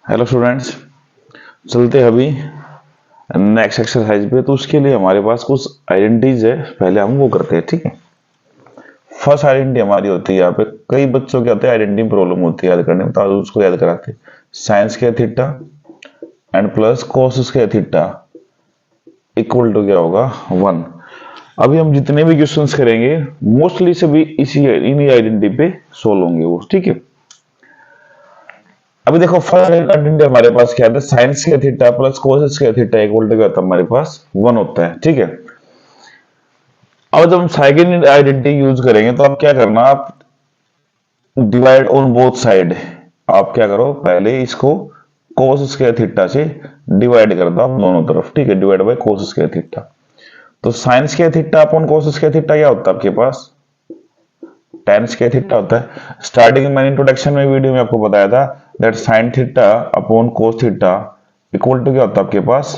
Hello students, चलते हैं अभी नेक्स्ट एक्सरसाइज पे। तो उसके लिए हमारे पास कुछ आइडेंटिटीज है, पहले हम वो करते हैं। ठीक है, फर्स्ट आइडेंटिटी हमारी होती है, यहाँ पे कई बच्चों के आते हैं आइडेंटिटी प्रॉब्लम होती है याद करने में, तो आज उसको याद कराते हैं। साइंस के थीटा एंड प्लस कोस के थीटा इक्वल टू क्या होगा 1। अभी हम जितने भी क्वेश्चंस करेंगे मोस्टली सभी इसी इन्हीं आइडेंटिटी पे सोल्व होंगे वो। ठीक है, अभी देखो फर्स्ट आइडेंटिटी हमारे पास क्या है, साइंस के थीटा प्लस कोस के थीटा इक्वल टू क्या होता है हमारे पास 1 होता है। ठीक है, अब जब हम सेकंड आइडेंटिटी यूज करेंगे तो आप क्या करना, आप डिवाइड ऑन बोथ साइड। आप क्या करो, पहले इसको कोस स्क्वायर थीटा से डिवाइड कर दो आप दोनों तरफ। ठीक है, divide by cos square theta. तो sine square theta upon cos square theta क्या होता है आपके पास, tan स्क्वायर थीटा होता है। स्टार्टिंग में इंट्रोडक्शन में वीडियो में आपको बताया था that sine theta upon cos theta equal to क्या होता है आपके पास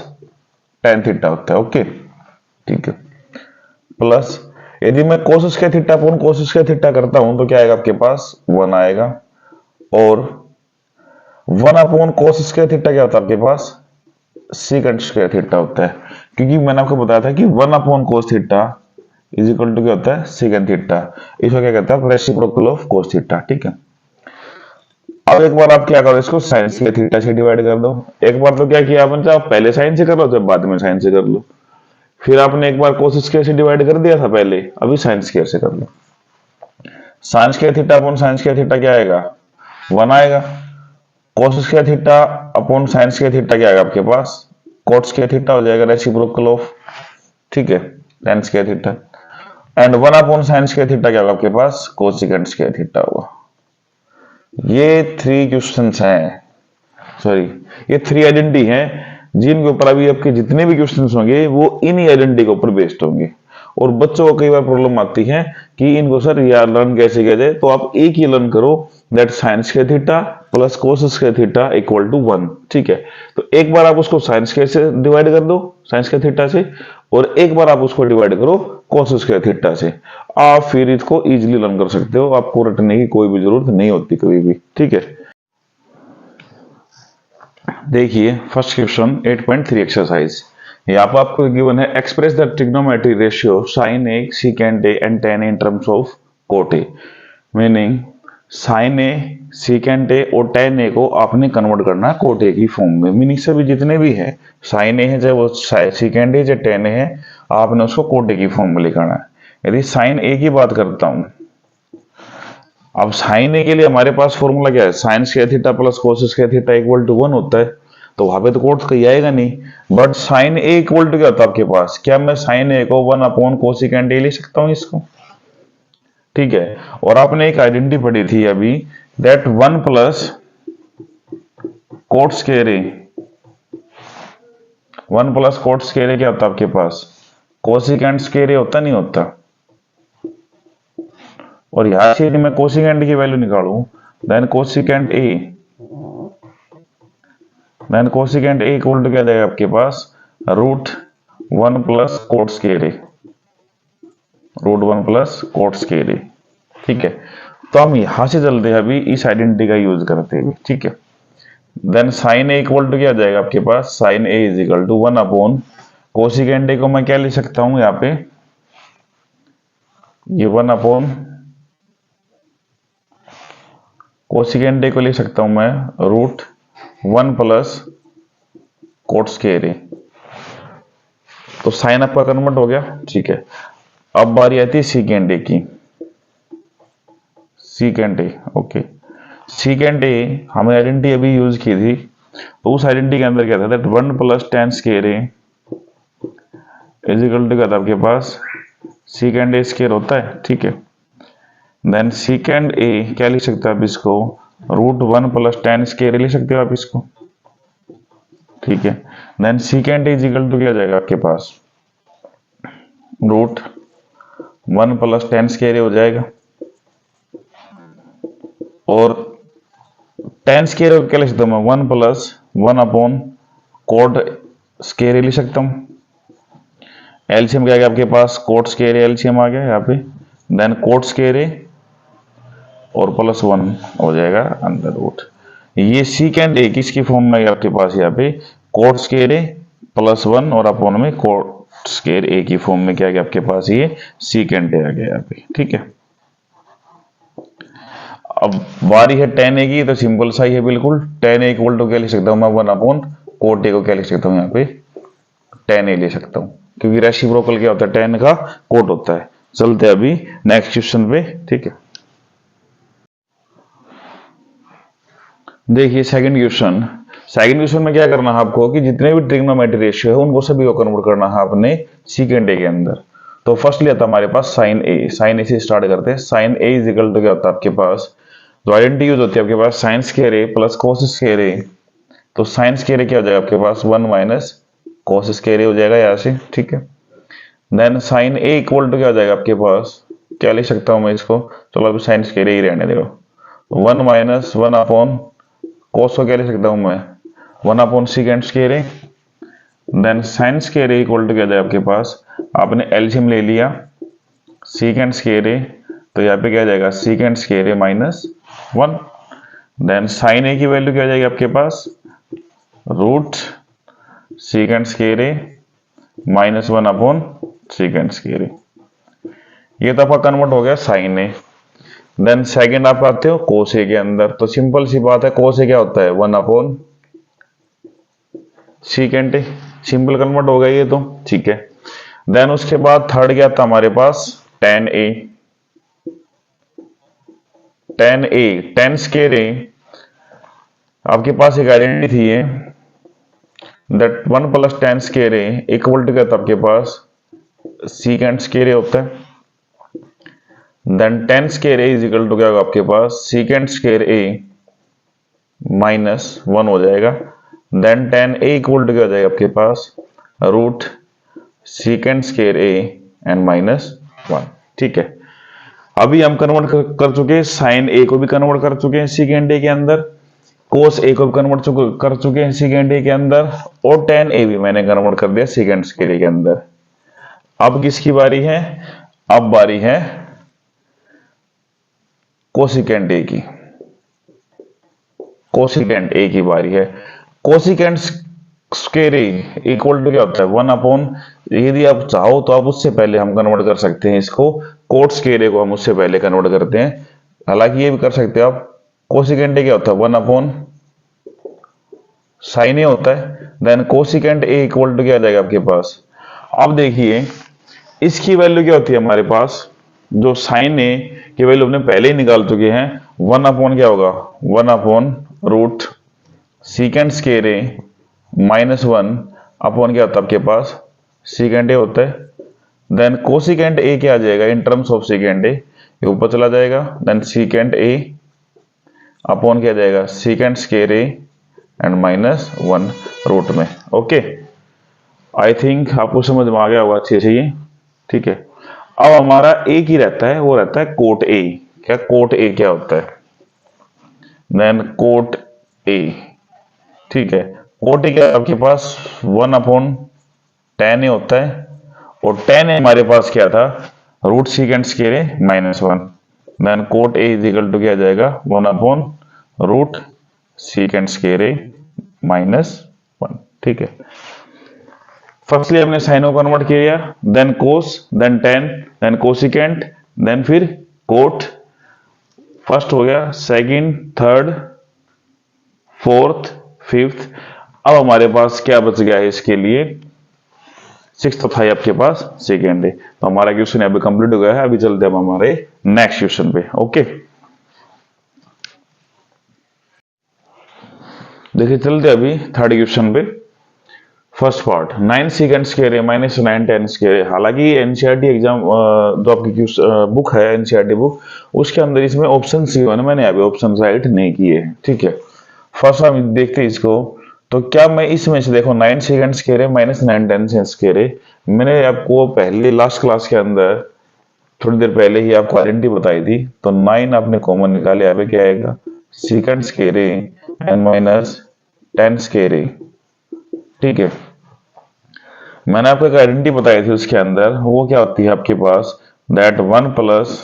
tan थीटा होता है। ओके, ठीक है, प्लस यदि मैं कोस square theta upon cos square theta करता हूं तो क्या आएगा आपके पास 1 आएगा, और 1 अपॉन कोस स्क्वायर थीटा क्या होता है आपके पास सीकेंट स्क्वायर थीटा होता है, क्योंकि मैंने आपको बताया था कि 1 upon cos theta is equal to क्या होता है सीकेंट थीटा। इसको क्या कहता है रेसिप्रोकल ऑफ कोस थीटा। ठीक है, अब एक बार आप क्या करो, इसको साइन स्क्वायर थीटा से डिवाइड कर दो। एक बार तो क्या किया अपन, चाहे आप पहले साइन से कर लो चाहे बाद में साइन से कर लो। फिर आपने एक बार कोस स्क्वायर से डिवाइड कर दिया था पहले, अभी साइन स्क्वायर से कर लो। Sine square theta upon sine square theta क्या आएगा 1 आएगा, cos square theta upon sine square theta क्या आएगा आपके पास कोट स्क्वायर थीटा हो जाएगा रेसिप्रोकल ऑफ, ठीक है, tan square theta. And 1 upon sine square theta क्या होगा आपके पास कोसेकेंट स्क्वायर थीटा होगा। ये 3 क्वेश्चंस हैं, सॉरी ये 3 आइडेंटिटी हैं जिनके ऊपर अभी आपके जितने भी क्वेश्चंस होंगे वो इन्हीं आइडेंटिटी के ऊपर बेस्ड होंगे। और बच्चों को कई बार प्रॉब्लम आती है कि इनको सर यार लर्न कैसे किया जाए, तो आप एक ही लर्न करो that sine square theta plus cos square theta equal to 1। ठीक है, तो एक बार आप उसको साइन स्क्वायर से डिवाइड कर दो साइन स्क्वायर थीटा से, और एक बार आप उसको डिवाइड करो कोस स्क्वायर थीटा से। आप फिर इसको इजीली लर्न कर सकते हो, आपको रटने की कोई भी जरूरत नहीं होती कभी भी। ठीक है, देखिए फर्स्ट क्वेश्चन 8.3 एक्सरसाइज। यहाँ पर आपको गिवन है express the trigonometry ratio sine A secant A and tan A in terms of cot A. Meaning sine A secant A और टेन ए को आपने कन्वर्ट करना है कोट ए की फॉर्म में। मीनिंग सभी जितने भी है साइन ए है चाहे वो सीकेंट ए चाहे टेन ए है, आपने उसको कोट ए की फॉर्म में लिखना है। यदि साइन ए की बात करता हूं, अब साइन ए के लिए हमारे पास फॉर्मूला क्या है, sine square theta plus cos square theta equal to 1 होता है, तो वहां पे तो कोट कहीं आएगा नहीं। But sine A equal to क्या होता है आपके पास, क्या मैं साइन ए को 1 अपॉन कोसिकेंट ए लिख सकता हूं इसको, ठीक है। और आपने एक आइडेंटिटी पढ़ी थी अभी that 1 plus cot square A, 1 plus cot square A क्या होता है आपके पास कोसिकेंट स्क्वायर ए होता नहीं होता। और यहां से यदि मैं कोसिकेंट की वैल्यू निकालूं then cosecant A equal to क्या जाएगा आपके पास root 1 plus cot square A, root 1 plus cot square A. ठीक है, तो हम यहां से चलते हैं अभी इस आइडेंटिटी का यूज करते हैं। ठीक है, then sine A equal to क्या जाएगा आपके पास sine A is equal to 1 upon cosecant A को मैं क्या लिख सकता हूं यहाँ पे, ये 1 अपॉन कोसिकेंट ए को लिख सकता हूं मैं रूट 1 प्लस कोट स्क्वायर ए। तो साइन आपका कन्वर्ट हो गया। ठीक है, अब बारी आती है सीकेंट ए की, secant A. Okay, secant A हमने आइडेंटिटी अभी यूज की थी, तो उस आइडेंटिटी के अंदर क्या था that 1 plus tan square A is equal to क्या था आपके पास सीकेंट ए स्क्वायर होता है। ठीक है, देन सीकेंट ए क्या लिख सकते हैं आप इसको रूट 1 प्लस tan स्क्वायर लिख सकते हो आप इसको। ठीक है, then secant is equal to क्या जाएगा आपके पास रूट 1 प्लस tan स्क्वायर हो जाएगा, और tan स्क्वायर क्या लिख सकता हूं मैं 1 प्लस 1 अपॉन कोट स्क्वायर लिख सकता हूं। एलसीएम क्या गया आपके पास कोट स्क्वायर एलसीएम आ गया यहाँ पे, देन कोट स्क्वायर और प्लस 1 हो जाएगा अंडर रूट। ये सीकेंड ए किसकी फॉर्म में है आपके पास यहाँ पे कोट स्केयर ए प्लस 1 और अपॉन में कोट स्केयर ए की फॉर्म में क्या आ गया आपके पास ये सीकेंड ए आ गया यहाँ पे, ठीक है। अब बारी है tan ए की, तो सिंपल सा ही है बिल्कुल। tan ए इक्वल टू क्या लिख सकता हूँ मैं 1 अपॉन कोट ए को क्या लिख सकता हूँ यहाँ पे tan ए ले सकता हूँ, क्योंकि रेसिप्रोकल क्या होता है tan का कोट होता है। चलते अभी नेक्स्ट क्वेश्चन पे, ठीक है। देखिए सेकंड क्वेश्चन में क्या करना है आपको कि जितने भी ट्रिग्नोमेट्री रेशियो है उनको सभी को कन्वर्ट करना है आपने सीकेंड ए के अंदर। तो फर्स्ट लिया था हमारे पास साइन ए से स्टार्ट करते हैं। Sine A is equal to क्या होता है आपके पास, जो आइडेंटिटी यूज होती है आपके पास साइन स्क्वायर ए प्लस कोस स्क्वायर ए। तो साइन स्क्वायर ए क्या हो जाएगा आपके पास 1 माइनस कोस स्क्वायर ए हो जाएगा यहाँ से, ठीक है। Then sine A equal to क्या हो जाएगा आपके पास, क्या लिख सकता हूं मैं इसको, चलो अभी साइन स्क्वायर ए ही रहने दो, 1 माइनस 1 अपॉन कोस को क्या लिख सकता हूं मैं 1 upon secant square A. Then sine square A equal to क्या जाए आपके पास, आपने एलसीएम ले लिया सीकेंड स्क्वायर ए, तो यहाँ पे क्या जाएगा secant square A minus 1। Then sine ए की वैल्यू क्या जाएगी आपके पास root secant square A minus 1 upon secant square ए। ये तो आपका कन्वर्ट हो गया साइन ए। देन सेकंड आप आते हो कोस ए के अंदर, तो सिंपल सी बात है कोस ए क्या होता है 1 अपॉन सीकेंड ए, सिंपल कन्वर्ट हो गया ये तो, ठीक है। देन उसके बाद थर्ड क्या था हमारे पास tan A, tan square A आपके पास एक आइडेंटिटी थी ये that 1 plus tan square A equal to क्या था आपके पास सीकेंड स्क्वायर ए होता है। Then tan square A is equal to क्या होगा आपके पास सीकेंड स्क्वायर ए माइनस 1 हो जाएगा। Then tan A equal to क्या हो जाएगा आपके पास root secant square A and minus 1, ठीक है। अभी हम कन्वर्ट कर चुके हैं साइन ए को भी कन्वर्ट कर चुके हैं सीकेंड ए के अंदर, कोस ए को भी कन्वर्ट कर चुके हैं सेकेंड ए के अंदर, और tan ए भी मैंने कन्वर्ट कर दिया सेकेंड स्क्वायर ए के अंदर। अब किसकी बारी है, अब बारी है कोसिकेंड ए की, कोसिकेंड ए की बारी है। Cosecant square A equal to क्या होता है 1 अपॉन, यदि आप चाहो तो आप उससे पहले हम कन्वर्ट कर सकते हैं इसको, कोट स्क्वायर ए को हम उससे पहले कन्वर्ट करते हैं, हालांकि ये भी कर सकते हो आप। कोसिकेंड ए क्या होता है 1 अपॉन साइन ए होता है। Then cosecant A equal to क्या आ जाएगा आपके पास, अब देखिए इसकी वैल्यू क्या होती है हमारे पास, जो साइन ए की वैल्यू हमने पहले ही निकाल चुके हैं 1 अपॉन क्या होगा 1 upon root secant square A minus 1 upon क्या होता है आपके पास सीकेंड ए होता है। देन कोसिकेंड ए क्या आ जाएगा इन टर्म्स ऑफ सीकेंड ए, ये ऊपर चला जाएगा। देन सीकेंड ए अपॉन क्या जाएगा secant square A and minus 1 root में। ओके, आई थिंक आपको समझ में आ गया होगा अच्छे से ये, ठीक है। अब हमारा एक ही रहता है, वो रहता है कोट ए। क्या कोट ए क्या होता है, देन कोट ए, ठीक है। कोट ए क्या आपके पास 1 अपॉन tan ए होता है, और tan ए हमारे पास क्या था root secant square A minus 1। Then cot A is equal to क्या जाएगा 1 upon root secant square A minus 1, ठीक है। फर्स्टली हमने साइन को कन्वर्ट किया, then cos, then tan, then cosecant, then फिर कोट। फर्स्ट हो गया, सेकंड, थर्ड, फोर्थ, फिफ्थ। अब हमारे पास क्या बच गया है इसके लिए, सिक्स्थ था आपके पास सेकेंड है। तो हमारा क्वेश्चन अभी कंप्लीट हो गया है। अभी चलते हैं हमारे नेक्स्ट क्वेश्चन पे। ओके, देखिए चलते अभी थर्ड क्वेश्चन पे। फर्स्ट पार्ट 9 सेकेंड स्क्वायर है माइनस 9 10 स्क्वायर है। हालांकि एनसीईआरटी एग्जाम जो आपकी बुक है एनसीईआरटी बुक, उसके अंदर इसमें ऑप्शन सी है, मैंने अभी ऑप्शन राइट नहीं किए, ठीक है। फर्स्ट हम देखते हैं इसको, तो क्या मैं इसमें से देखो 9 सेकेंड स्क्वायर है माइनस 9 10 स्क्वायर है, मैंने आपको पहले लास्ट क्लास के अंदर थोड़ी देर पहले ही आपको आइडेंटिटी बताई थी। तो 9 आपने कॉमन निकाले, यहाँ पे क्या आएगा सेकेंड स्क्वायर है एंड माइनस 10 स्क्वायर है, ठीक है। मैंने आपको एक आइडेंटिटी बताई थी उसके अंदर, वो क्या होती है आपके पास that 1 plus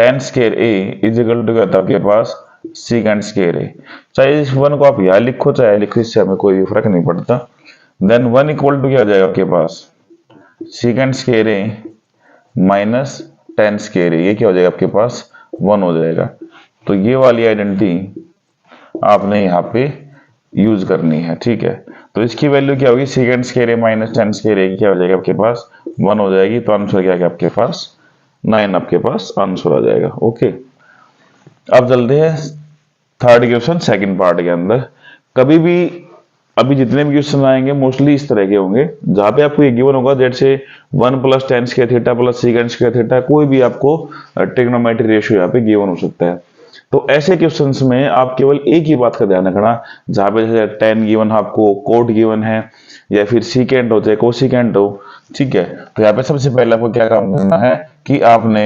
10 square A is equal to क्या था आपके पास सीकेंड स्क्वायर ए, चाहे इस वन को आप यहाँ लिखो चाहे लिखो, इससे हमें कोई भी फर्क नहीं पड़ता। देन वन इक्वल टू क्या हो जाएगा आपके पास, secant square A minus ten square ए, ये क्या हो जाएगा आपके पास, वन हो जाएगा। तो ये वाली आइडेंटिटी आपने यहाँ पे यूज करनी है, ठीक है। तो इसकी वैल्यू क्या होगी, second square A minus ten square A क्या हो जाएगा आपके पास, वन हो जाएगी। तो आंसर क्या है आपके पास, 9 आपके पास आंसर आ जाएगा। ओके, अब चलते हैं थर्ड क्वेश्चन सेकंड पार्ट के अंदर। कभी भी अभी जितने भी क्वेश्चन आएंगे मोस्टली इस तरह के होंगे, जहां पे आपको ये गिवन होगा जैसे 1 plus ten square theta plus second square theta, कोई भी आपको ट्रिग्नोमेट्री रेशियो यहाँ पे गिवन हो सकता है। तो ऐसे क्वेश्चंस में आप केवल एक ही बात का ध्यान रखना, जहां पे जैसे टेन गिवन आपको, कोट गिवन है, या फिर सीकेंड हो चाहे कोसिकेंड हो, ठीक है। तो यहाँ पे सबसे पहले आपको क्या काम करना है कि आपने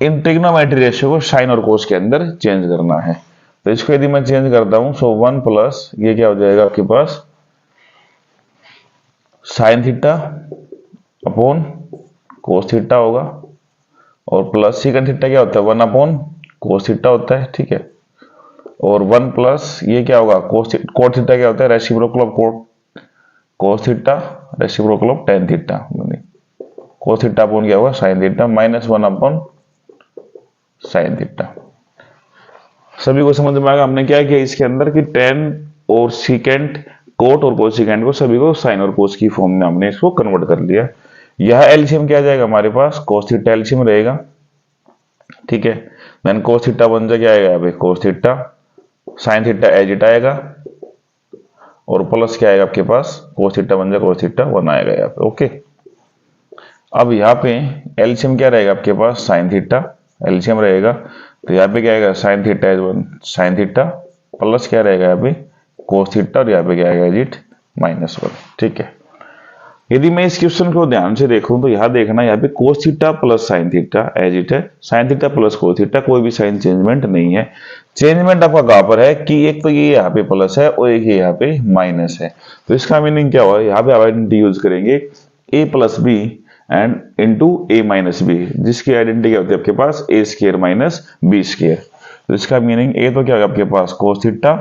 इन ट्रिग्नोमेट्री रेशियो को साइन और कोस के अंदर चेंज करना है। तो इसको यदि मैं चेंज करता हूं, सो 1 प्लस ये क्या हो जाएगा आपके पास, sine theta upon cos theta होगा, और प्लस सीकेंड थीटा क्या होता है, 1 अपॉन कोस थीटा होता है, ठीक है। और 1 प्लस ये क्या होगा, कोट थीटा क्या होता है, reciprocal of cot cos theta reciprocal of tan theta, cos theta upon क्या होगा, sine theta, minus 1 upon sine theta. सभी को समझ में आएगा हमने क्या किया इसके अंदर कि टेन और सीकेंड, कोट और कोसिकेंड को सभी को साइन और कोस की फॉर्म में हमने इसको कन्वर्ट कर लिया। यह एलसीएम क्या आ जाएगा हमारे पास, कोस थीटा एलसीएम रहेगा, ठीक है। देन कोस थीटा बन जाए क्या आएगा यहाँ पे, cos theta, sine theta as it आएगा, और प्लस क्या आएगा आपके पास, कोस थीटा बन जाए कोस थीटा 1 आएगा यहाँ पे। ओके, अब यहाँ पे एलसीएम क्या रहेगा आपके पास, साइन थीटा एलसीएम रहेगा। तो यहाँ पे क्या आएगा, sine theta as 1 sine theta, plus क्या रहेगा यहाँ पे कोस थीटा, और यहाँ पे क्या आएगा एज इट -1, ठीक है। यदि मैं इस क्वेश्चन को ध्यान से देखूं तो यहाँ देखना, यहाँ पे cos theta plus sine theta as it है, sine theta plus cos theta, कोई भी साइन चेंजमेंट नहीं है। चेंजमेंट आपका कहां पर है कि एक तो ये यहाँ पे प्लस है और एक ये यहाँ पे माइनस है। तो इसका मीनिंग क्या हुआ, यहाँ पे आइडेंटिटी यूज करेंगे a plus b and into a minus b, जिसकी आइडेंटिटी क्या होती है आपके पास, a square minus b square. तो इसका मीनिंग a तो क्या होगा आपके पास, cos theta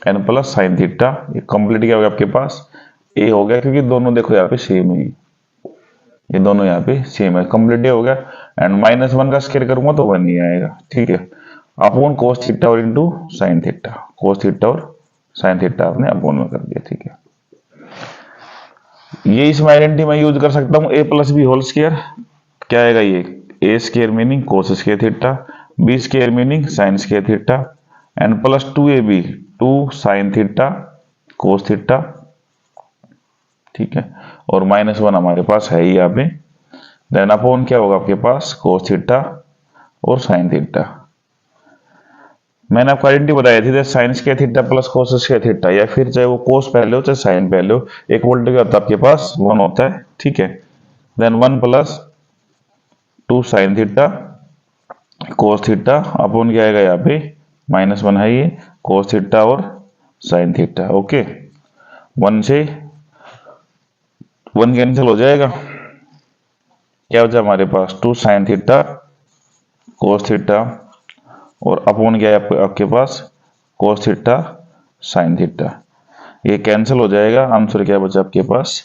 and plus sine theta, ये कंप्लीट क्या होगा आपके पास, a हो गया, क्योंकि दोनों देखो यहाँ पे सेम है, ये दोनों यहाँ पे सेम है, कंप्लीट हो गया। एंड -1 का स्क्वायर करूंगा तो 1 ही आएगा, ठीक है। अपॉन कोस थीटा और into sine theta, cos theta और साइन थीटा आपने अपॉन में कर दिया, ठीक है। ये इसमें आइडेंटिटी मैं यूज कर सकता हूँ a plus B whole square, क्या आएगा ये, a square meaning cos square theta, b square meaning sine square theta, and plus 2ab 2 sine theta cos theta, ठीक है। और -1 हमारे पास है ही यहाँ पे। देन अपॉन क्या होगा आपके पास, कोस थीटा और साइन थीटा। मैंने आपको आइडेंटिटी बताई थी, sign square theta plus cos square theta, या फिर चाहे वो कोस पहले हो चाहे साइन पहले हो, एक वोल्ट क्या होता है आपके पास, 1 होता है, ठीक है। Then 1 plus 2 sine theta cos theta upon क्या आएगा यहाँ पे, -1 है ये, कोस थीटा और साइन थीटा। ओके, 1 से 1 कैंसिल हो जाएगा, क्या हो जाए हमारे पास 2 साइन थीटा कोस थीटा, और अपॉन क्या है आपके पास, कोस थीटा साइन थीटा, ये कैंसिल हो जाएगा। आंसर क्या बचा आपके पास,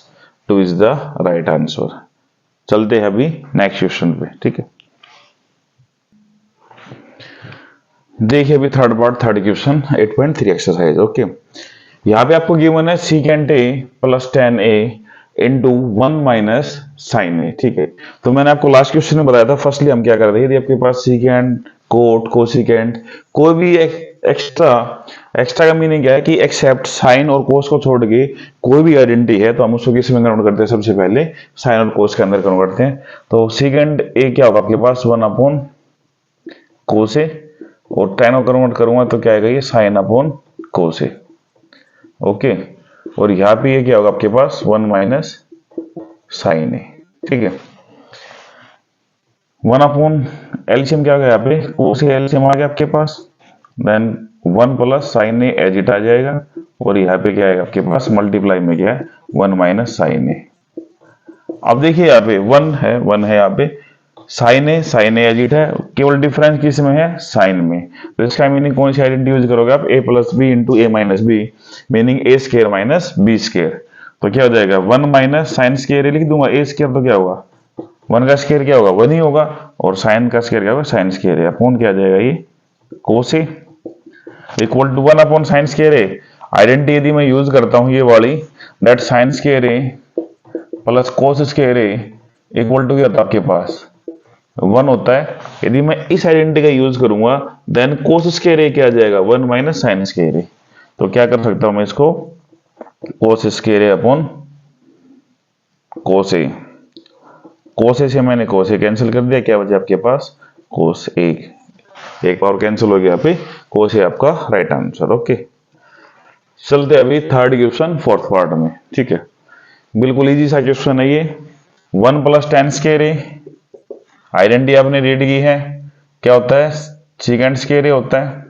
2 इज द राइट आंसर। चलते हैं अभी नेक्स्ट क्वेश्चन पे, ठीक है। देखिए अभी third part, third question 8.3 exercise. Okay, यहाँ पे आपको गिवन है secant a plus ten a into 1 minus sine a, ठीक है। तो मैंने आपको लास्ट क्वेश्चन में बताया था, फर्स्टली हम क्या कर रहे थे, यदि आपके पास सीकेंट, कोट, कोसिकेंट, कोई भी एक्स्ट्रा का मीनिंग क्या है कि एक्सेप्ट साइन और कोस को छोड़ के कोई भी आइडेंटिटी है तो हम उसको किस में कन्वर्ट करते हैं, सबसे पहले साइन और कोस के अंदर कन्वर्ट करते हैं। तो सीकेंट ए क्या होगा आपके पास, 1 अपॉन कोस ए, और टेन को कन्वर्ट करूंगा तो क्या आएगा, ये साइन अपॉन कोस ए। ओके, और यहाँ पे ये क्या होगा आपके पास, 1 माइनस साइन ए, ठीक है। 1 अपॉन एलसीएम क्या होगा यहाँ पे, कोस ए एलसीएम आ गया आपके पास, then 1 plus sine a as it आ जाएगा, और यहाँ पे क्या आएगा आपके पास, मल्टीप्लाई में क्या है, 1 माइनस साइन ए। अब देखिए यहाँ पे 1 है यहाँ पे, साइन ए एजिट है, केवल डिफरेंस किस में है, साइन में। तो इसका मीनिंग कौन सी आइडेंटिटी यूज करोगे आप, ए प्लस बी इंटू ए माइनस बी, मीनिंग ए स्केयर माइनस बी स्केयर। तो क्या हो जाएगा, 1 माइनस साइन स्केयर लिख दूंगा, ए स्केयर तो क्या होगा, 1 का स्केयर क्या होगा 1 ही होगा, और साइन का स्केयर क्या होगा, साइन स्केयर है, अपॉन क्या आ जाएगा ये cos a equal to 1 upon sine square a. Identity यदि मैं यूज करता हूं ये वाली, that sine square a plus cos square A equal to क्या होता है आपके पास 1 होता है। यदि मैं इस आइडेंटिटी का यूज करूंगा देन कोस स्केयर ए क्या आ जाएगा, 1 माइनस साइन स्केयर ए। तो क्या कर सकता हूं मैं इसको, कोस स्केयर ए अपॉन कोस ए, कोस ए से मैंने कोस ए कैंसिल कर दिया, क्या बचा आपके पास कोस ए, एक पावर कैंसिल हो गया यहाँ पे, कोस ए आपका राइट आंसर। ओके, चलते अभी थर्ड क्वेश्चन फोर्थ पार्ट में, ठीक है। बिल्कुल इजी सा क्वेश्चन है ये। 1 plus tan square a, identity आपने रीड की है, क्या होता है सेकेंड स्केयर ए होता है,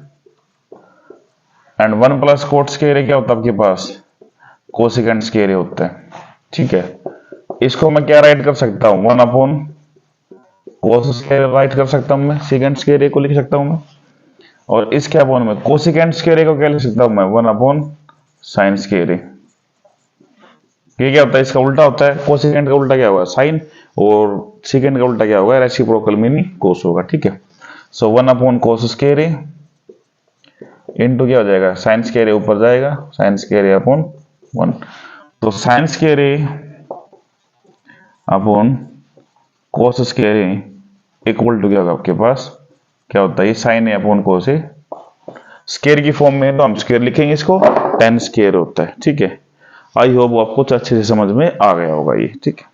एंड 1 प्लस कोट स्केयर ए क्या होता है आपके पास, कोसेकेंड स्केयर ए होता है, ठीक है। इसको मैं क्या राइट कर सकता हूं, 1 अपॉन कोस स्केयर राइट कर सकता हूं मैं, सेकेंड स्केयर ए को लिख सकता हूं मैं, और इसके अपॉन में कोसेकेंड स्केयर ए को क्या लिख सकता हूं मैं, 1 अपॉन साइन स्केयर ए। ये क्या होता है, इसका उल्टा होता है, कोसेकेंड का उल्टा क्या होगा साइन, और सेकेंड का उल्टा क्या होगा, रेसिप्रोकल मीनिंग कोस होगा, ठीक है। सो 1 अपॉन कोस स्केयर ए इनटू क्या हो जाएगा, साइन स्केयर ए ऊपर जाएगा, साइन स्केयर ए अपॉन 1। तो sine square A upon cos square A equal to क्या होगा आपके पास, क्या होता है ये sine A upon cos A, square की फॉर्म में तो हम स्केयर लिखेंगे इसको, टेन स्केयर होता है, ठीक है। आई होप आपको अच्छे से समझ में आ गया होगा ये, ठीक है।